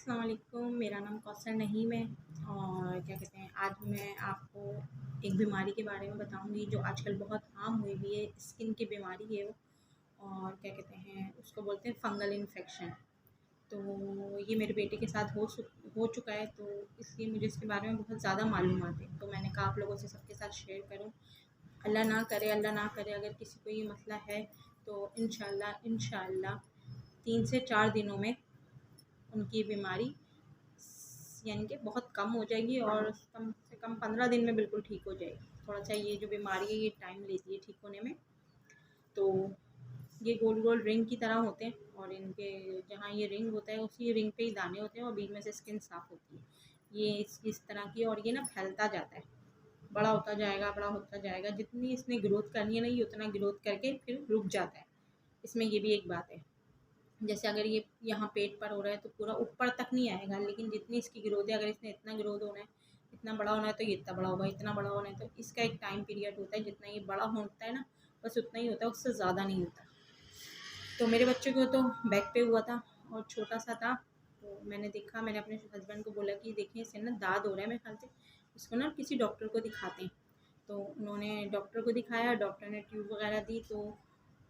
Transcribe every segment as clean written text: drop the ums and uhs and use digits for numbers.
अस्सलाम वालेकुम। मेरा नाम कौसर नहीम है और क्या कहते हैं, आज मैं आपको एक बीमारी के बारे में बताऊंगी जो आजकल बहुत आम हुई हुई है। स्किन की बीमारी है वो, और क्या कहते हैं, उसको बोलते हैं फंगल इन्फेक्शन। तो ये मेरे बेटे के साथ हो चुका है, तो इसलिए मुझे इसके बारे में बहुत ज़्यादा मालूमात है। तो मैंने कहा आप लोगों से सबके साथ शेयर करूँ। अल्लाह ना करे अगर किसी को ये मसला है तो इंशाल्लाह 3 से 4 दिनों में उनकी बीमारी यानी कि बहुत कम हो जाएगी और कम से कम 15 दिन में बिल्कुल ठीक हो जाएगी। थोड़ा सा ये जो बीमारी है ये टाइम लेती है ठीक होने में। तो ये गोल गोल रिंग की तरह होते हैं और इनके जहाँ ये रिंग होता है उसी रिंग पे ही दाने होते हैं और बीच में से स्किन साफ़ होती है। ये इस तरह की, और ये ना फैलता जाता है, बड़ा होता जाएगा। जितनी इसने ग्रोथ करनी है ना, ये उतना ग्रोथ करके फिर रुक जाता है। इसमें ये भी एक बात है, जैसे अगर ये यहाँ पेट पर हो रहा है तो पूरा ऊपर तक नहीं आएगा, लेकिन जितनी इसकी ग्रोथ है, अगर इसने इतना ग्रोथ होना है, इतना बड़ा होना है तो ये इतना बड़ा होगा, इतना बड़ा होना है तो इसका एक टाइम पीरियड होता है। जितना ये बड़ा होता है ना, बस उतना ही होता है, उससे ज़्यादा नहीं होता। तो मेरे बच्चे को तो बैक पे हुआ था और छोटा सा था। तो मैंने देखा, मैंने अपने हस्बैंड को बोला कि देखें इससे ना दाद हो रहा है, मेरे ख्याल से इसको ना किसी डॉक्टर को दिखाते हैं। तो उन्होंने डॉक्टर को दिखाया, डॉक्टर ने ट्यूब वगैरह दी तो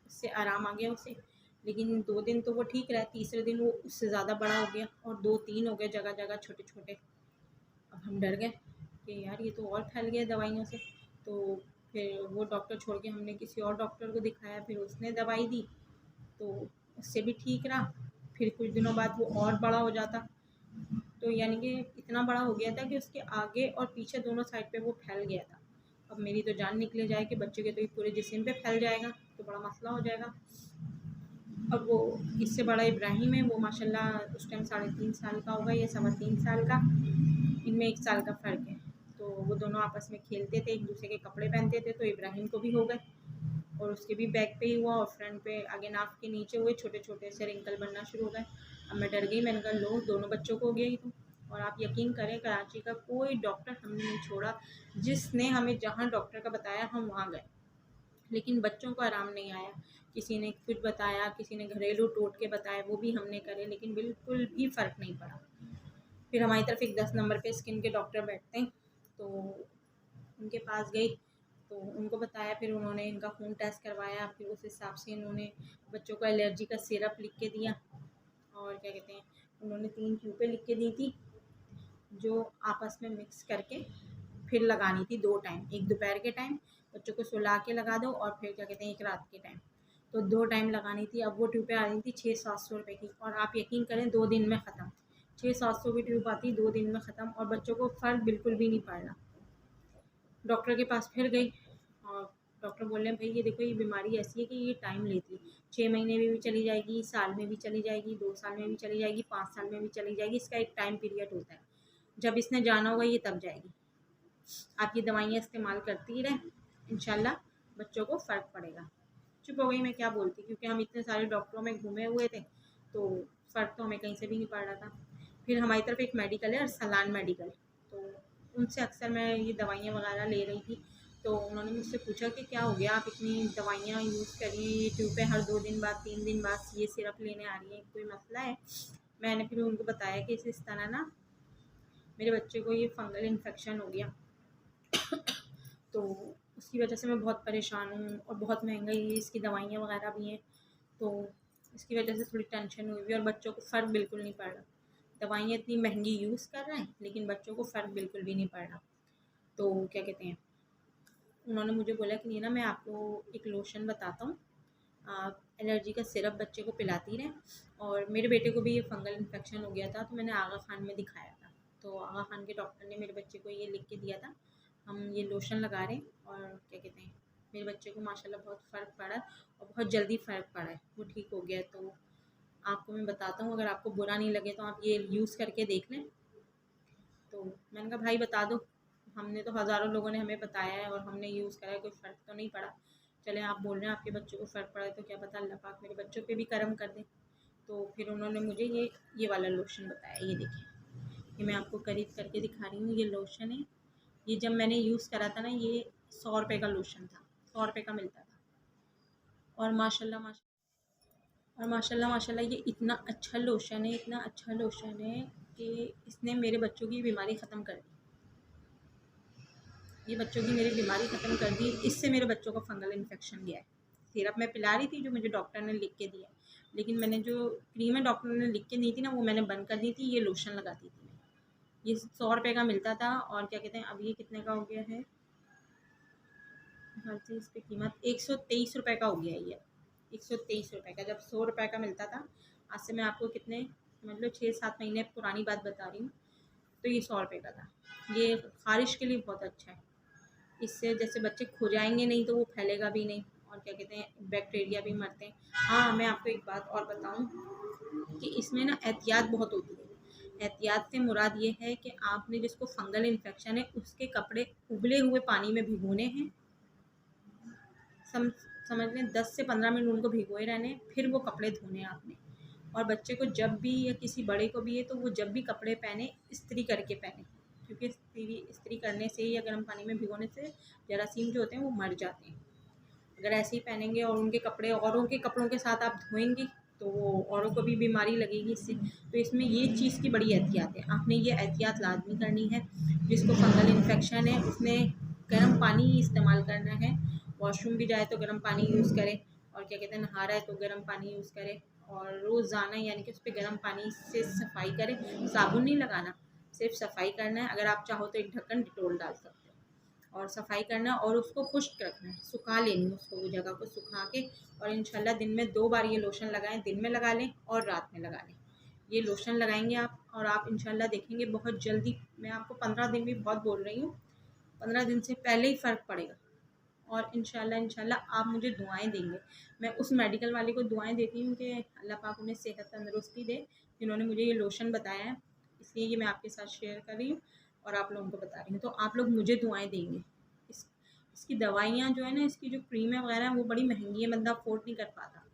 उससे आराम आ गया उसे। लेकिन 2 दिन तो वो ठीक रहा, तीसरे दिन वो उससे ज़्यादा बड़ा हो गया और 2-3 हो गए, जगह जगह छोटे छोटे। अब हम डर गए कि यार ये तो और फैल गया दवाइयों से। तो फिर वो डॉक्टर छोड़ के हमने किसी और डॉक्टर को दिखाया, फिर उसने दवाई दी तो उससे भी ठीक रहा। फिर कुछ दिनों बाद वो और बड़ा हो जाता, तो यानी कि इतना बड़ा हो गया था कि उसके आगे और पीछे दोनों साइड पे वो फैल गया था। अब मेरी तो जान निकले जाए कि बच्चे के तो ये पूरे जिस्म पे फैल जाएगा, तो बड़ा मसला हो जाएगा। अब वो इससे बड़ा इब्राहिम है, वो माशाल्लाह उस टाइम 3.5 साल का होगा या 3.25 साल का, इनमें 1 साल का फ़र्क है। तो वो दोनों आपस में खेलते थे, एक दूसरे के कपड़े पहनते थे, तो इब्राहिम को भी हो गए और उसके भी बैक पे ही हुआ और फ्रंट पे आगे नाक के नीचे हुए, छोटे छोटे से रिंकल बनना शुरू हो गए। अब मैं डर गई, मैंने कहा लो दोनों बच्चों को हो गया ही तो। और आप यकीन करें, कराची का कोई डॉक्टर हमने नहीं छोड़ा, जिसने हमें जहाँ डॉक्टर का बताया हम वहाँ गए, लेकिन बच्चों को आराम नहीं आया। किसी ने कुछ बताया, किसी ने घरेलू टोटके बताए, वो भी हमने करे, लेकिन बिल्कुल भी फ़र्क नहीं पड़ा। फिर हमारी तरफ एक 10 नंबर पे स्किन के डॉक्टर बैठते हैं, तो उनके पास गई तो उनको बताया। फिर उन्होंने इनका खून टेस्ट करवाया, फिर उस हिसाब से इन्होंने बच्चों को एलर्जी का सिरप लिख के दिया। और क्या कहते हैं, उन्होंने 3 ट्यूबें लिख के दी थी जो आपस में मिक्स करके फिर लगानी थी 2 टाइम, एक दोपहर के टाइम बच्चों को सुला के लगा दो और फिर क्या कहते हैं एक रात के टाइम, तो 2 टाइम लगानी थी। अब वो ट्यूबें आ रही थी 600-700 रुपये की, और आप यकीन करें 2 दिन में ख़त्म। 600-700 की ट्यूब आती, 2 दिन में ख़त्म, और बच्चों को फ़र्क बिल्कुल भी नहीं पड़ रहा। डॉक्टर के पास फिर गई और डॉक्टर बोल रहे हैं भाई ये देखो, ये बीमारी ऐसी है कि ये टाइम लेती है, 6 महीने में भी चली जाएगी, साल में भी चली जाएगी, 2 साल में भी चली जाएगी, 5 साल में भी चली जाएगी। इसका एक टाइम पीरियड होता है, जब इसने जाना होगा ये तब जाएगी। आप ये दवाइयाँ इस्तेमाल करती ही रहें, इंशाल्लाह बच्चों को फ़र्क पड़ेगा। चुप हो गई, मैं क्या बोलती, क्योंकि हम इतने सारे डॉक्टरों में घूमे हुए थे तो फ़र्क तो हमें कहीं से भी नहीं पड़ रहा था। फिर हमारी तरफ एक मेडिकल है, अरसलान मेडिकल, तो उनसे अक्सर मैं ये दवाइयाँ वगैरह ले रही थी। तो उन्होंने मुझसे पूछा कि क्या हो गया, आप इतनी दवाइयाँ यूज़ कर रही हैं, ये ट्यूबें हर 2 दिन बाद 3 दिन बाद ये सिरप लेने आ रही हैं, कोई मसला है? मैंने फिर उनको बताया कि इस तरह ना मेरे बच्चे को ये फंगल इन्फेक्शन हो गया, तो उसकी वजह से मैं बहुत परेशान हूँ और बहुत महंगाई है, इसकी दवाइयाँ वगैरह भी हैं, तो इसकी वजह से थोड़ी टेंशन हुई हुई है और बच्चों को फ़र्क बिल्कुल नहीं पड़ रहा। दवाइयाँ इतनी महंगी यूज़ कर रहे हैं लेकिन बच्चों को फ़र्क बिल्कुल भी नहीं पड़ रहा। तो क्या कहते हैं, उन्होंने मुझे बोला कि नहीं ना, मैं आपको एक लोशन बताता हूँ, आप एलर्जी का सिरप बच्चे को पिलाती रहें। और मेरे बेटे को भी ये फंगल इन्फेक्शन हो गया था, तो मैंने आगा खान में दिखाया था, तो आगा खान के डॉक्टर ने मेरे बच्चे को ये लिख के दिया था, हम ये लोशन लगा रहे हैं। और क्या कहते हैं, मेरे बच्चे को माशाल्लाह बहुत फ़र्क पड़ा है और बहुत जल्दी फ़र्क पड़ा है, वो ठीक हो गया है। तो आपको मैं बताता हूँ, अगर आपको बुरा नहीं लगे तो आप ये यूज़ करके देख लें। तो मैंने कहा भाई बता दो, हमने तो हज़ारों लोगों ने हमें बताया है और हमने यूज़ करा है, कोई फ़र्क तो नहीं पड़ा। चलें, आप बोल रहे हैं आपके बच्चों को फ़र्क पड़ा है, तो क्या पता अल्लाह पाक मेरे बच्चों पे भी करम कर दे। तो फिर उन्होंने मुझे ये वाला लोशन बताया, ये देखिए, ये मैं आपको करीब करके दिखा रही हूँ, ये लोशन है। ये जब मैंने यूज़ करा था ना, ये 100 रुपये का लोशन था, 100 रुपये का मिलता था। और माशाल्लाह माशाल्लाह ये इतना अच्छा लोशन है, इतना अच्छा लोशन है कि इसने मेरे बच्चों की बीमारी ख़त्म कर दी। ये बच्चों की मेरी बीमारी ख़त्म कर दी। इससे मेरे बच्चों को फंगल इन्फेक्शन गया है। सिरप मैं पिला रही थी जो मुझे डॉक्टर ने लिख के दिया, लेकिन मैंने जो क्रीमें डॉक्टर ने लिख के दी थी ना, वो मैंने बंद कर दी थी। ये लोशन लगाती थी मैं। ये 100 रुपये का मिलता था, और क्या कहते हैं अब ये कितने का हो गया है, हर चीज़ की कीमत 123 रुपये का हो गया है ये। 123 रुपये का, जब 100 रुपये का मिलता था। आज से मैं आपको कितने मतलब 6-7 महीने पुरानी बात बता रही हूँ। तो ये 100 रुपये का था। ये ख़ारिश के लिए बहुत अच्छा है। इससे जैसे बच्चे खुजाएँगे नहीं तो वो फैलेगा भी नहीं, और क्या कहते हैं बैक्टीरिया भी मरते हैं। हाँ, मैं आपको एक बात और बताऊँ कि इसमें ना एहतियात बहुत होती है। एहतियात से मुराद ये है कि आपने जिसको फंगल इन्फेक्शन है उसके कपड़े उबले हुए पानी में भिगोने हैं। समझ लें 10 से 15 मिनट उनको भिगोए रहने, फिर वो कपड़े धोने आपने। और बच्चे को जब भी या किसी बड़े को भी है तो वो जब भी कपड़े पहने इस्त्री करके पहने, क्योंकि इस्त्री करने से या गर्म पानी में भिगोने से जरासीम जो होते हैं वो मर जाते हैं। अगर ऐसे ही पहनेंगे और उनके कपड़े औरों के कपड़ों के साथ आप धोएंगी तो वो औरों को भी बीमारी लगेगी इससे। तो इसमें ये चीज़ की बड़ी एहतियात है। आपने ये एहतियात लाजमी करनी है। जिसको फंगल इन्फेक्शन है उसने गर्म पानी ही इस्तेमाल करना है। वॉशरूम भी जाए तो गर्म पानी यूज़ करे, और क्या कहते हैं नहा रहा है तो गर्म पानी यूज़ करे, और रोज़ाना यानी कि उस पर गर्म पानी से सफाई करे। साबुन नहीं लगाना, सिर्फ सफाई करना है। अगर आप चाहो तो एक ढक्कन डिटोल डाल सकते हो, और सफाई करना और उसको खुश्क रखना है, सुखा लेनी उसको, वो जगह को सुखा के। और इंशाल्लाह दिन में 2 बार ये लोशन लगाएं। दिन में लगा लें और रात में लगा लें। ये लोशन लगाएंगे आप, और आप इंशाल्लाह देखेंगे बहुत जल्दी। मैं आपको 15 दिन भी बहुत बोल रही हूँ, 15 दिन से पहले ही फ़र्क पड़ेगा। और इंशाल्लाह आप मुझे दुआएं देंगे। मैं उस मेडिकल वाले को दुआएं देती हूँ कि अल्लाह पाक उन्हें सेहत तंदुरुस्ती दे, जिन्होंने मुझे ये लोशन बताया है। इसलिए ये मैं आपके साथ शेयर कर रही हूँ और आप लोगों को बता रही हूँ। तो आप लोग मुझे दुआएं देंगे। इसकी दवाइयाँ जो है ना, इसकी जो क्रीमें वगैरह हैं वो बड़ी महंगी है, बंदा अफोर्ड नहीं कर पाता।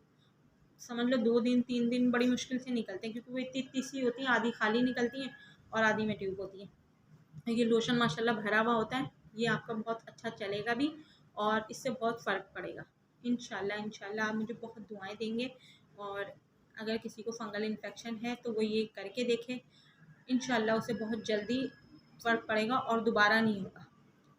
समझ लो 2 दिन 3 दिन बड़ी मुश्किल से निकलते हैं, क्योंकि वो इतनी इतनी सी होती हैं, आधी खाली निकलती हैं और आधी में ट्यूब होती है। ये लोशन माशाल्लाह भरा हुआ होता है। ये आपका बहुत अच्छा चलेगा भी, और इससे बहुत फ़र्क पड़ेगा। इंशाल्लाह आप मुझे बहुत दुआएं देंगे। और अगर किसी को फंगल इन्फेक्शन है तो वो ये करके देखे, इंशाल्लाह उसे बहुत जल्दी फ़र्क पड़ेगा और दोबारा नहीं होगा।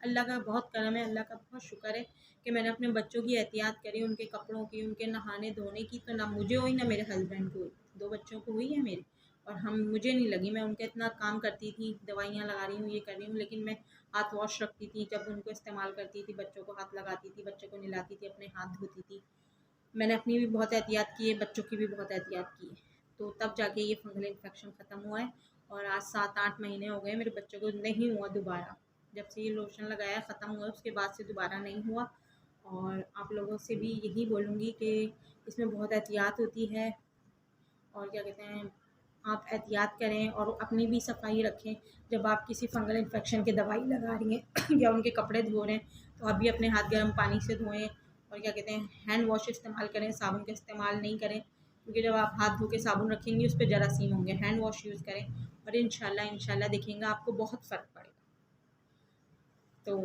अल्लाह का बहुत करम है, अल्लाह का बहुत शुक्र है कि मैंने अपने बच्चों की एहतियात करी, उनके कपड़ों की, उनके नहाने धोने की। तो ना मुझे हुई ना मेरे हस्बैंड को हुई, 2 बच्चों को हुई है मेरे। और मुझे नहीं लगी। मैं उनका इतना काम करती थी, दवाइयाँ लगा रही हूँ, ये कर रही हूँ, लेकिन मैं हाथ वॉश रखती थी जब उनको इस्तेमाल करती थी, बच्चों को हाथ लगाती थी, बच्चों को नहलाती थी, अपने हाथ धोती थी। मैंने अपनी भी बहुत एहतियात की है, बच्चों की भी बहुत एहतियात की है। तो तब जाके ये फंगल इन्फेक्शन ख़त्म हुआ है। और आज 7-8 महीने हो गए मेरे बच्चों को नहीं हुआ दोबारा। जब से ये लोशन लगाया ख़त्म हुआ, उसके बाद से दोबारा नहीं हुआ। और आप लोगों से भी यही बोलूँगी कि इसमें बहुत एहतियात होती है, और क्या कहते हैं आप एहतियात करें और अपनी भी सफाई रखें। जब आप किसी फंगल इन्फेक्शन की दवाई लगा रही हैं या उनके कपड़े धो रहे हैं तो आप भी अपने हाथ गर्म पानी से धोएं। और क्या कहते हैं हैंड वॉश इस्तेमाल करें, साबुन का इस्तेमाल नहीं करें, क्योंकि जब आप हाथ धो के साबुन रखेंगे उस पर जरासीम होंगे। हैंड वॉश यूज़ करें, और इंशाल्लाह देखेंगे आपको बहुत फ़र्क पड़ेगा। तो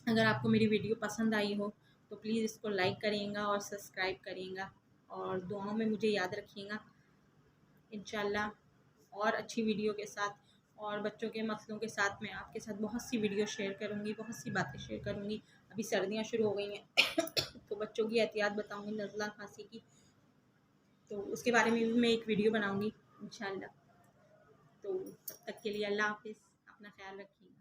अगर आपको मेरी वीडियो पसंद आई हो तो प्लीज़ इसको लाइक करिएगा और सब्सक्राइब करिएगा, और दुआओं में मुझे याद रखिएगा। इंशाल्लाह और अच्छी वीडियो के साथ और बच्चों के मसलों के साथ मैं आपके साथ बहुत सी वीडियो शेयर करूँगी, बहुत सी बातें शेयर करूँगी। अभी सर्दियाँ शुरू हो गई हैं तो बच्चों की एहतियात बताऊँगी, नज़ला खांसी की। तो उसके बारे में भी मैं एक वीडियो बनाऊँगी इंशाल्लाह। तो तब तक के लिए अल्लाह हाफ़िज़, अपना ख्याल रखिए।